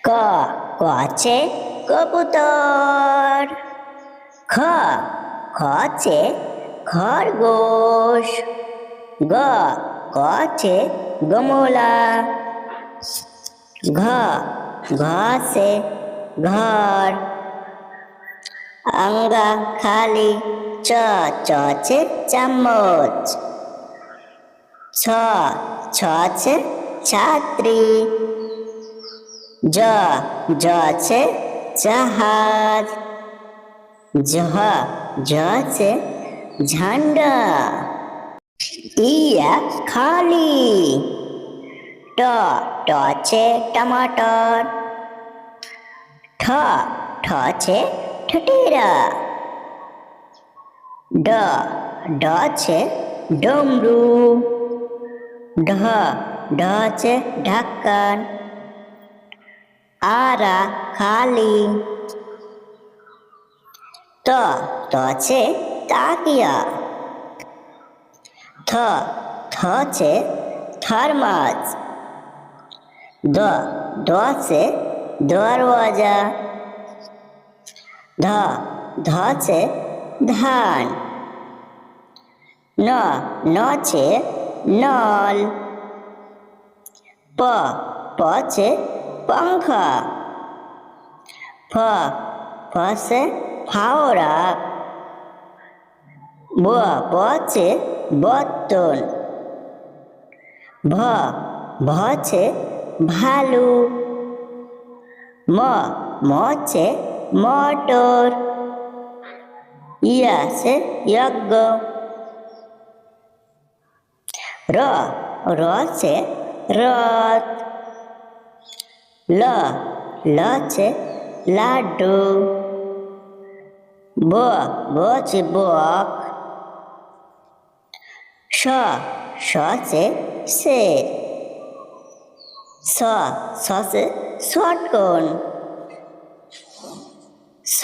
ক ক আছে কবুতর। খ খ আছে খরগোশ। গ গ আছে গমলা। ঘ ঘ আছে ঘর। আঙ্গা খালি চ চ আছে চামচ। ছ ছ আছে ছাত্রী। জ জ আছে জাহাজ। ঝ ঝ আছে ঝান্ডা। ইয়া খালি ট ট আছে টমাটর। ঠ ঠ আছে ঠটেরা। ড ড আছে ডমরু। ঢ ঢ আছে ঢাকান। আরা খালি ত ত আছে তাকিয়া। থ থ আছে থার্মাস। দ দ আছে দরওয়াজা। ধ ধ আছে ধান। ন ন আছে নল। প প আছে पंखा। फ फ से फावड़ा। ब ब से बर्तन। भ भ से भालू। म म से मोटर। या से यज्ञ। र र से रथ। ल ल से लाडू। ब ब से बक। श श से शेर। स स से शॉटगन। स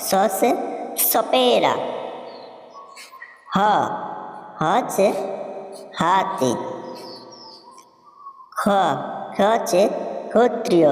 स से सपेरा। ह ह से हाथी। ख ख से क्षत्रिय।